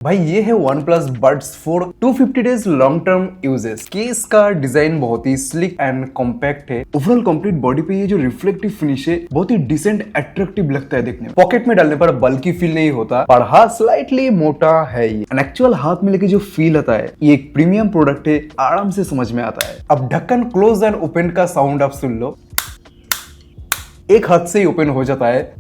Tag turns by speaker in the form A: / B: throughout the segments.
A: भाई ये है OnePlus Buds 4 250 days long term uses. Case का डिजाइन बहुत ही स्लिक एंड कॉम्पैक्ट है। ओवरऑल कंप्लीट बॉडी पे ये जो रिफ्लेक्टिव फिनिश है बहुत ही डिसेंट अट्रैक्टिव लगता है देखने में। पॉकेट में डालने पर बल्कि फील नहीं होता, पर हाँ स्लाइटली मोटा है ये। एंड एक्चुअल हाथ में लेके जो फील आता है ये एक प्रीमियम प्रोडक्ट है, आराम से समझ में आता है। अब ढक्कन क्लोज एंड ओपन का साउंड आप सुन लो, एक हाथ से ही ओपन हो जाता है।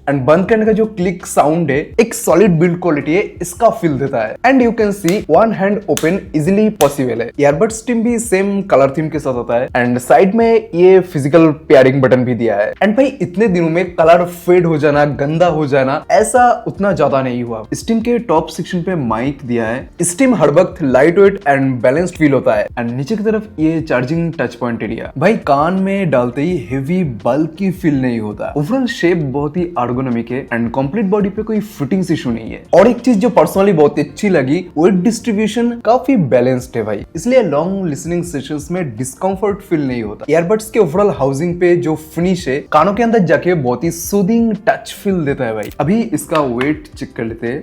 A: एंड बंद करने का जो क्लिक साउंड है एक सॉलिड बिल्ड क्वालिटी है, इसका फील देता है। And you can see one hand open easily possible है। ईयरबड स्टीम भी सेम कलर थीम के साथ आता है। एंड साइड में ये फिजिकल पेयरिंग बटन भी दिया है। एंड भाई इतने दिनों में कलर फेड हो जाना, गंदा हो जाना, ऐसा उतना ज्यादा नहीं हुआ। स्टीम के टॉप सेक्शन पे माइक दिया है। स्टीम हर वक्त light weight and balanced feel होता है। एंड नीचे की तरफ ये चार्जिंग टच पॉइंट एरिया, भाई कान में डालते ही हेवी बल्कि फील नहीं होता। ओवरऑल शेप बहुत ही एर्गोनॉमिक है एंड कंप्लीट बॉडी पे कोई फिटिंग्स इशू नहीं है। और एक चीज जो पर्सनली बहुत अच्छी लगी, वेट डिस्ट्रीब्यूशन काफी बैलेंस्ड है भाई, इसलिए लॉन्ग लिसनिंग सेशंस में डिस्कंफर्ट फील नहीं होता। ईयरबड्स के ओवरऑल हाउसिंग पे जो फिनिश है कानों के अंदर जाके बहुत ही सूदिंग टच फील देता है भाई। अभी इसका वेट चेक कर लेते हैं।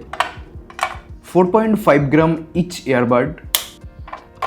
A: 4.5 ग्राम each earbud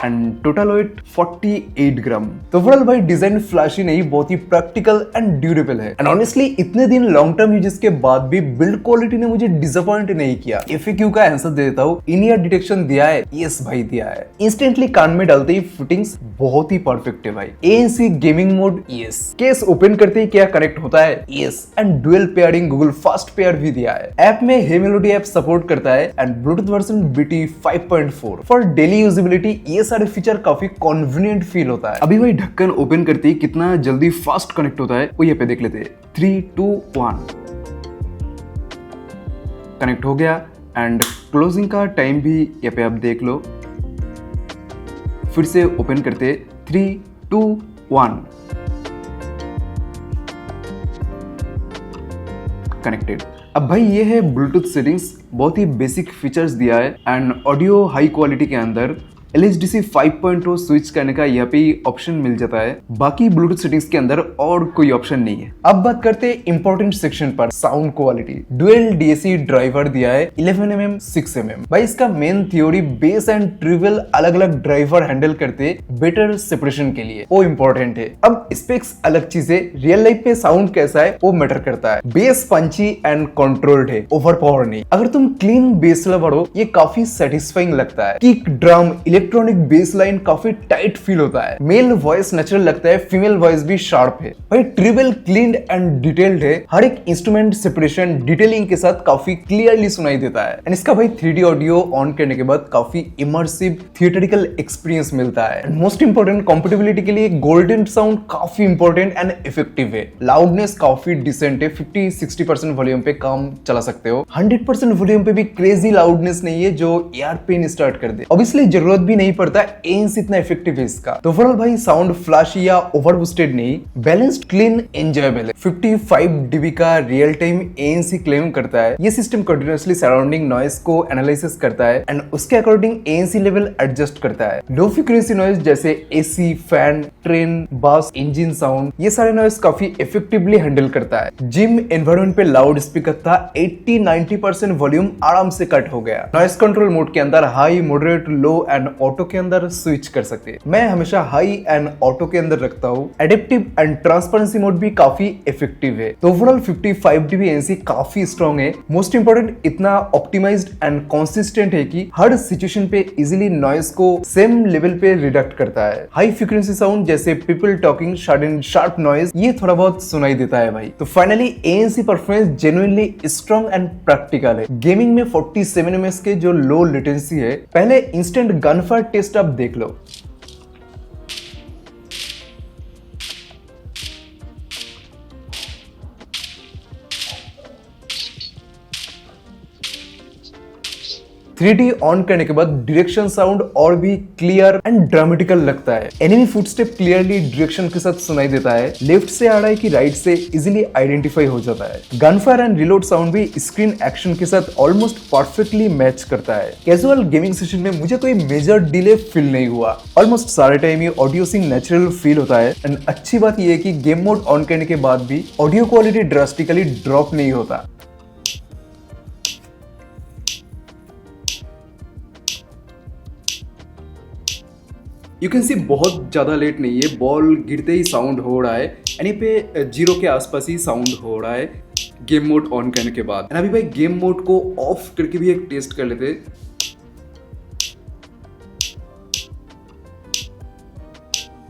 A: and total weight 48 ग्राम। तो ओवरऑल भाई डिजाइन फ्लैशी नहीं, बहुत ही प्रैक्टिकल एंड ड्यूरेबल है। एंड ऑनेस्टली इतने दिन लॉन्ग टर्म यूजेस के बाद भी बिल्ड क्वालिटी ने मुझे डिसअपॉइंट नहीं किया। FAQ का आंसर दे देता हूँ, इन ईयर डिटेक्शन दिया है, यस भाई दिया है। इंस्टेंटली कान में डालते ही फिटिंग्स बहुत ही परफेक्ट है भाई। ANC gaming mode yes, case open करते ही क्या कनेक्ट होता है yes, and dual pairing Google fast pair भी दिया है। ऐप में हे मेलोडी ऐप सपोर्ट करता है and Bluetooth version BT 5.4 for daily usability. ये सारे फीचर काफी कन्वीनियंट फील होता है। अभी भाई ढक्कन ओपन करते ही कितना जल्दी फास्ट कनेक्ट होता है वो ये पे देख लेते हैं। 3 2 1 कनेक्ट हो गया। एंड क्लोजिंग का टाइम भी ये पे आप देख लो। फिर से ओपन करते 3 2 1 कनेक्टेड। अब भाई ये है ब्लूटूथ सेटिंग्स, बहुत ही बेसिक फीचर्स दिया है। एंड ऑडियो हाई क्वालिटी के अंदर LHDC 5.0 स्विच करने का यहाँ पे ऑप्शन मिल जाता है। बाकी ब्लूटूथ सेटिंग्स के अंदर और कोई ऑप्शन नहीं है। अब बात करते हैं इंपॉर्टेंट सेक्शन पर, sound quality. Dual DAC driver दिया है 11mm 6mm। भाई इसका main theory base and trivial अलग अलग ड्राइवर हैंडल करते बेटर सेपरेशन के लिए, वो इंपॉर्टेंट है। अब स्पेक्स अलग चीज है, रियल लाइफ पे साउंड कैसा है वो मैटर करता है। बेस पंची एंड कंट्रोल्ड है, ओवर पावर नहीं। अगर तुम क्लीन बेस लवर हो ये काफी सेटिस्फाइंग लगता है। Kick drum electronic base line काफी टाइट फील होता है। मेल वॉइस नेचुरल लगता है, फीमेल वॉइस भी शार्प है। भाई ट्रिबल क्लीन एंड डिटेल्ड है, हर एक इंस्ट्रूमेंट सेपरेशन डिटेलिंग के साथ काफी क्लियरली सुनाई देता है। एंड इसका भाई 3D ऑडियो ऑन करने के बाद काफी इमर्सिव थिएटरिकल एक्सपीरियंस मिलता है। मोस्ट इंपोर्टेंट कंपेटेबिलिटी के लिए गोल्डन साउंड काफी इंपोर्टेंट एंड इफेक्टिव है। लाउडनेस काफी डिसेंट है, 50-60% वॉल्यूम पे काम चला सकते हो। 100% वॉल्यूम पे भी क्रेजी लाउडनेस नहीं है जो ईयर पेन स्टार्ट कर दे। ऑब्वियसली जरूरत भी नहीं पड़ता, ANC इतना इफेक्टिव है इसका। तो ओवरऑल भाई साउंड फ्लैशी या ओवर बूस्टेड नहीं, बैलेंस्ड क्लीन एंजॉयबल है। 55 dB का रियल टाइम ANC क्लेम करता है। ये सिस्टम कंटिन्यूअसली सराउंडिंग नॉइस को एनालिसिस करता है एंड उसके अकॉर्डिंग ANC लेवल एडजस्ट करता है। लो फ्रीक्वेंसी नॉइस जैसे AC, फैन, ट्रेन, बास, इंजन साउंड, ये सारे नॉइस काफी इफेक्टिवली हैंडल करता है। जिम एनवायरनमेंट पे लाउड स्पीकर था, 80-90% वॉल्यूम आराम से कट हो गया। नॉइस कंट्रोल मोड के अंदर high, moderate, low and auto के अंदर स्विच कर सकते हैं। मैं हमेशा हाई एंड ऑटो के अंदर रखता हूँ। एडेप्टिव एंड ट्रांसपेरेंसी मोड भी काफी इफेक्टिव है। तो ओवरऑल 55 dB ANC काफी स्ट्रॉन्ग है। मोस्ट इंपोर्टेंट इतना ऑप्टिमाइज्ड एंड कंसिस्टेंट है कि हर सिचुएशन पे इजीली नॉइस को सेम लेवल पे रिडक्ट करता है। हाई फ्रीक्वेंसी साउंड जैसे people talking, sudden sharp noise, ये थोड़ा बहुत सुनाई देता है भाई। तो finally ANC performance genuinely strong and practical है। गेमिंग में 47 ms के जो लो लेटेंसी है, पहले इंस्टेंट गनफायर टेस्ट आप देख लो। ऑन करने के बाद डायरेक्शन साउंड और भी क्लियर एंड ड्रामेटिकल लगता है। एनिमी फुटस्टेप क्लियरली डायरेक्शन के साथ सुनाई देता है। लेफ्ट से आ रहा है कि राइट से इजीली आइडेंटिफाई हो जाता है। गनफायर एंड रिलोड साउंड भी स्क्रीन एक्शन के साथ ऑलमोस्ट परफेक्टली मैच करता है। कैजुअल गेमिंग सेशन में मुझे कोई मेजर डिले फील नहीं हुआ। ऑलमोस्ट सारे टाइम ये ऑडियो सिंग नेचुरल फील होता है। एंड अच्छी बात यह है कि गेम मोड ऑन करने के बाद भी ऑडियो क्वालिटी ड्रास्टिकली ड्रॉप नहीं होता। यू कैन सी बहुत ज्यादा लेट नहीं है, बॉल गिरते ही साउंड हो रहा है, यानी पे 0 के आसपास ही साउंड हो रहा है गेम मोड ऑन करने के बाद। अभी भाई गेम मोड को ऑफ करके भी एक टेस्ट कर लेते।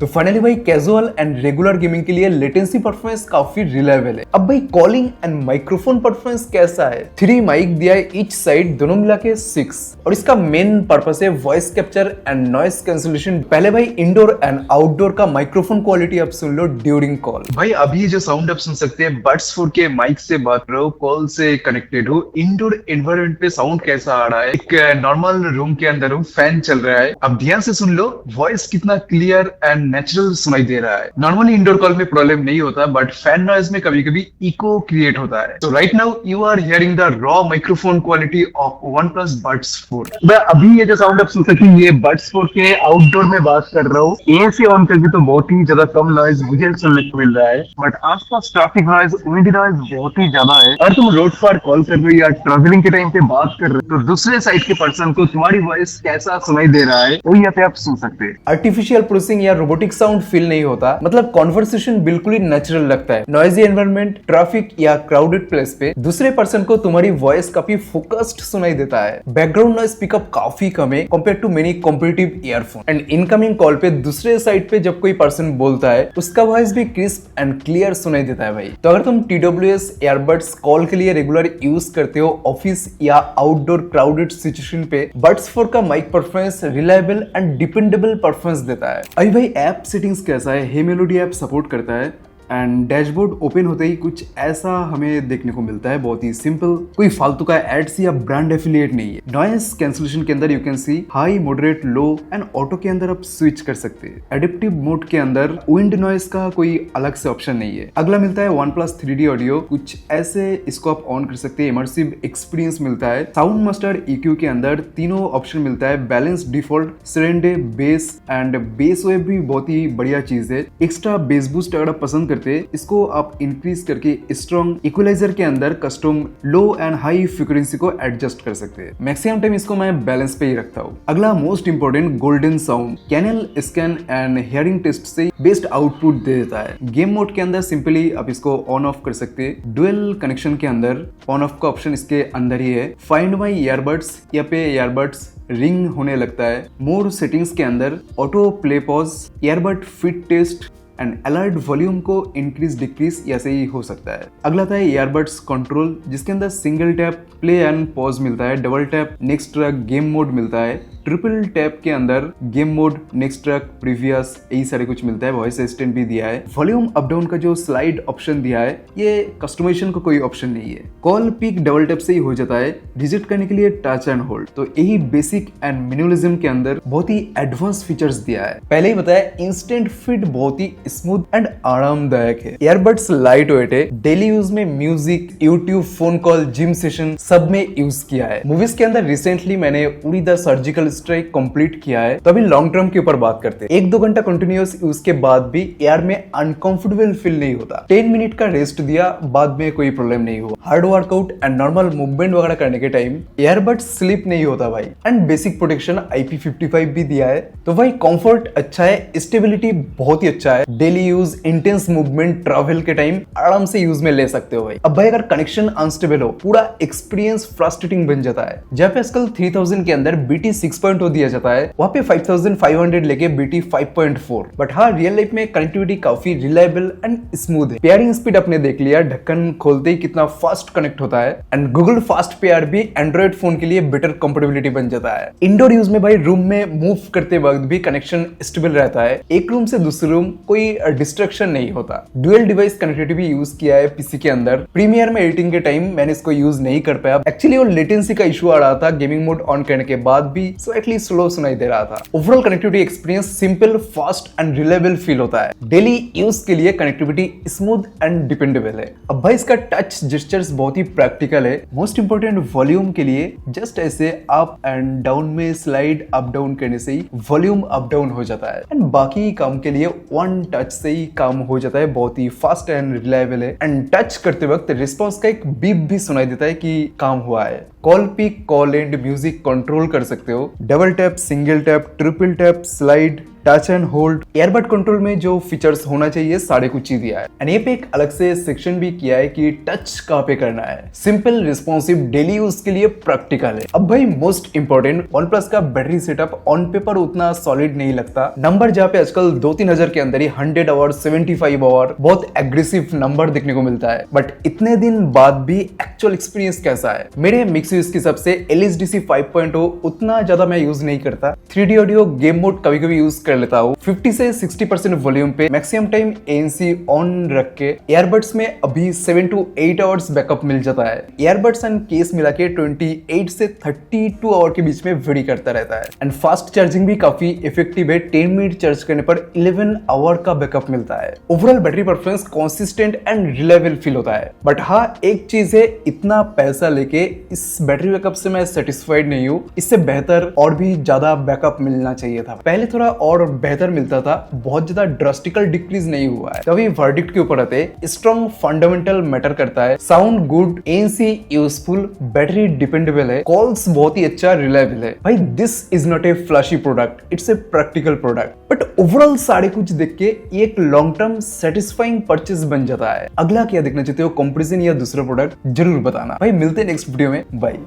A: तो फाइनली भाई कैजुअल एंड रेगुलर गेमिंग के लिए लेटेंसी परफॉर्मेंस काफी रिलायबल है। अब भाई कॉलिंग एंड माइक्रोफोन परफॉर्मेंस कैसा है? 3 माइक दिया है ईच साइड, दोनों मिला के 6, और इसका मेन पर्पस है voice capture and noise cancellation. पहले भाई इंडोर एंड आउटडोर का माइक्रोफोन क्वालिटी आप सुन लो ड्यूरिंग कॉल।
B: भाई अभी जो साउंड आप सुन सकते हैं बड्स 4 के माइक से बात करो, कॉल से कनेक्टेड हो, इंडोर एनवायरनमेंट पे साउंड कैसा आ रहा है? एक नॉर्मल रूम के अंदर हूँ, फैन चल रहा है, अब ध्यान से सुन लो, वॉइस कितना क्लियर एंड नेचुरल सुनाई दे रहा है। नॉर्मली इंडोर कॉल में प्रॉब्लम नहीं होता, बट फैन नॉइज में कभी कभी इको क्रिएट होता है। तो right now you are hearing the raw microphone quality of OnePlus Buds 4। मैं अभी ये जो साउंड आप सुन सकते हैं ये Buds 4 के आउटडोर में बात कर रहा हूँ। AC ऑन करके तो बहुत ही ज्यादा कम नॉइज मुझे सुनने को मिल रहा है, बट आसपास ट्रैफिक नॉइज, विंड नॉइज बहुत ही ज्यादा है। और तुम रोड पर कॉल कर रहे हो या ट्रेवलिंग के टाइम पे बात कर रहे हो, तो दूसरे साइड के पर्सन को तुम्हारी वॉइस कैसा सुनाई दे रहा है वो यहाँ पे आप सुन सकते हैं।
A: आर्टिफिशियल प्रोसेसिंग या रोबोटिक साउंड फील नहीं होता, मतलब कॉन्वर्सेशन बिल्कुल ही नेचुरल लगता है। नॉइजी एनवायरनमेंट, ट्रैफिक या क्राउडेड प्लेस पे दूसरे पर्सन को तुम्हारी वॉइस काफी फोकस्ड सुनाई देता है। बैकग्राउंड नॉइज पिकअप काफी कम है compare to many competitive earphone. And incoming call पे दूसरे साइड पे जब कोई पर्सन बोलता है उसका वॉइस भी क्रिस्प एंड क्लियर सुनाई देता है भाई। तो अगर तुम TWS ईयरबड्स कॉल के लिए रेगुलर यूज करते हो ऑफिस या आउटडोर क्राउडेड सिचुएशन पे, Buds 4 का mic performance reliable and dependable performance देता है। अभी भाई ऐप सेटिंग्स कैसा है? हे मेलोडी ऐप सपोर्ट करता है एंड डैशबोर्ड ओपन होते ही कुछ ऐसा हमें देखने को मिलता है, बहुत ही सिंपल, कोई फालतू का एड्स या ब्रांड एफिलिएट नहीं है। नॉइस कैंसिलेशन के अंदर you can see high, moderate, low and auto के अंदर आप स्विच कर सकते हैं। एडिप्टिव मोड के अंदर विंड नॉइस का कोई अलग से ऑप्शन नहीं है। अगला मिलता है OnePlus 3D ऑडियो, कुछ ऐसे इसको आप ऑन कर सकते हैं, इमर्सिव एक्सपीरियंस मिलता है। साउंड मास्टर EQ के अंदर तीनों ऑप्शन मिलता है, बैलेंस, डिफॉल्ट, सेरेंडे, बेस एंड बेस वेव भी बहुत ही बढ़िया चीज है। एक्स्ट्रा बेस बूस्ट अगर आप पसंद इसको आप इंक्रीज करके स्ट्रॉन्ग इक्वलाइजर के अंदर custom low and high frequency को एडजस्ट कर सकते हैं। मैक्सिमम टाइम इसको मैं बैलेंस पे ही रखता हूँ। अगला most important golden sound, canal scan and hearing test से बेस्ट आउटपुट दे देता है। गेम मोड के अंदर सिंपली आप इसको ऑन ऑफ कर सकते हैं। डुअल कनेक्शन के अंदर ऑन ऑफ का ऑप्शन इसके अंदर ही है। फाइंड माई ईयरबड्स, यहाँ पे ईयरबड्स रिंग होने लगता है। मोर सेटिंग्स के अंदर auto play pause, earbud fit test and alert volume को इंक्रीज डिक्रीज ऐसे ही हो सकता है। अगला था ईयरबड्स कंट्रोल, जिसके अंदर single tap play and pause मिलता है, double tap next track game mode मिलता है, ट्रिपल टैप के अंदर game mode, next track, previous, यही सारे कुछ मिलता है। वॉइस असिस्टेंट भी दिया है। वॉल्यूम अप डाउन का जो स्लाइड ऑप्शन दिया है ये कस्टमाइजेशन का कोई ऑप्शन नहीं है। कॉल पिक डबल टैप से ही हो जाता है, रिजेक्ट करने के लिए टच एंड होल्ड। तो यही बेसिक एंड मिनिमलिज्म के अंदर बहुत ही एडवांस फीचर्स दिया है। पहले ही बताया इंस्टेंट फिट बहुत ही स्मूथ एंड आरामदायक है। ईयरबड्स लाइट वेट है, डेली यूज में music, YouTube, phone call, gym session सब में यूज किया है। मूवीज के अंदर रिसेंटली मैंने उड़ी द सर्जिकल स्ट्राइक कंप्लीट किया है, तो अभी लॉन्ग टर्म के ऊपर बात करते हैं। 1-2 घंटा कंटिन्यूअस यूज के बाद भी एयर में अनकंफर्टेबल फील नहीं होता। 10 मिनट का रेस्ट दिया, बाद में कोई प्रॉब्लम नहीं हुआ। Hard workout and normal movement वगैरह करने के टाइम ईयरबड स्लिप नहीं होता भाई। एंड बेसिक प्रोटेक्शन IP55 भी दिया है, तो भाई कंफर्ट अच्छा है, स्टेबिलिटी बहुत ही अच्छा है। Daily use, intense movement, travel के टाइम आराम से यूज में ले सकते हो भाई। अब भाई अगर कनेक्शन अनस्टेबल हो, पूरा एक्सपीरियंस फ्रस्ट्रेटिंग बन जाता है। जब आजकल 3000 के अंदर BT 6.0 दिया जाता है, वहां पे 5500 लेके BT 5.4। बट हाँ, रियल लाइफ में कनेक्टिविटी काफी रिलायबल एंड स्मूथ है। पेयरिंग स्पीड आपने देख लिया, ढक्कन खोलते ही कितना फास्ट कनेक्ट होता है। एंड गूगल फास्ट पेयर भी एंड्रॉइड फोन के लिए बेटर कंपेटेबिलिटी बन जाता है। इंडोर यूज में भाई रूम में मूव करते वक्त भी कनेक्शन स्टेबल रहता है। एक रूम से दूसरे रूम कोई डिस्ट्रैक्शन नहीं होता। डुअल डिवाइस कनेक्टिविटी भी यूज किया है पीसी के अंदर। प्रीमियर में एडिटिंग के टाइम मैंने इसको यूज नहीं कर पाया, एक्चुअली वो लेटेंसी का इशू आ रहा था। गेमिंग मोड ऑन करने के बाद भी स्लाइटली स्लो सुनाई दे रहा था। Overall connectivity experience simple, fast and reliable feel होता है। डेली यूज के लिए कनेक्टिविटी स्मूथ एंड डिपेंडेबल है। अब भाई इसका टच जेस्चर्स बहुत ही प्रैक्टिकल है। मोस्ट इंपोर्टेंट वॉल्यूम के लिए जस्ट ऐसे अप एंड डाउन में स्लाइड अप डाउन करने से ही वॉल्यूम अप डाउन हो जाता है। एंड बाकी काम के लिए वन टच से ही काम हो जाता है। बहुत ही फास्ट एंड रिलायबल है। एंड टच करते वक्त रिस्पॉन्स का एक बीप भी सुनाई देता है कि काम हुआ है। Call pick, call and music control कर सकते हो। Double tap, single tap, triple tap, slide, touch and hold, earbud control में जो फीचर्स होना चाहिए सारे कुछ ही दिया है। एंड ये पे एक अलग से सेक्शन भी किया है कि टच कहाँ पे करना है, सिंपल रिस्पॉन्सिव डेली यूज के लिए प्रैक्टिकल है। अब भाई मोस्ट इंपॉर्टेंट, OnePlus का बैटरी सेटअप ऑन पेपर उतना सॉलिड नहीं लगता। नंबर जहाँ पे आजकल 2-3 हजार के अंदर ही 100 आवर 75 आवर बहुत एग्रेसिव नंबर देखने को मिलता है, बट इतने दिन बाद भी एक्चुअल एक्सपीरियंस कैसा है? मेरे मिक्स यूज के हिसाब से LSDC 5.0 उतना ज्यादा मैं यूज नहीं करता। 3D ऑडियो गेम मोड कभी कभी यूज कर लेता हूँ 50 से 60% वॉल्यूम पे, मैक्सिमम टाइम ANC ऑन रख के। ईयरबड्स में अभी 7 to 8 आवर्स बैकअप मिल जाता है। ईयरबड्स एंड केस मिला के 28 से 32 आवर के बीच में वेरी करता रहता है। एंड फास्ट चार्जिंग भी काफी इफेक्टिव है, 10 मिनट चार्ज करने पर 11 आवर का बैकअप मिलता है। Overall battery performance consistent and reliable feel होता है। बट हाँ, एक चीज है, इतना पैसा लेके इस बैटरी बैकअप से मैं सेटिस्फाइड नहीं हूँ। इससे बेहतर और भी ज्यादा बैकअप मिलना चाहिए था। पहले थोड़ा और बेहतर मिलता था, बहुत ज्यादा ड्रास्टिकल डिक्रीज नहीं हुआ है। तभी वर्डिक्ट के ऊपर आते, स्ट्रॉन्ग फंडामेंटल मैटर करता है, sound good, ANC useful, battery dependable है, कॉल्स बहुत ही अच्छा रिलायबल है। भाई this is not a flashy product, it's a practical product. But overall सारे कुछ देख के ये एक लॉन्ग टर्म सेटिस्फाइंग परचेज बन जाता है। अगला क्या देखना चाहते हो, कंपैरिजन या दूसरा प्रोडक्ट, जरूर बताना। भाई मिलते हैं नेक्स्ट वीडियो में, बाय।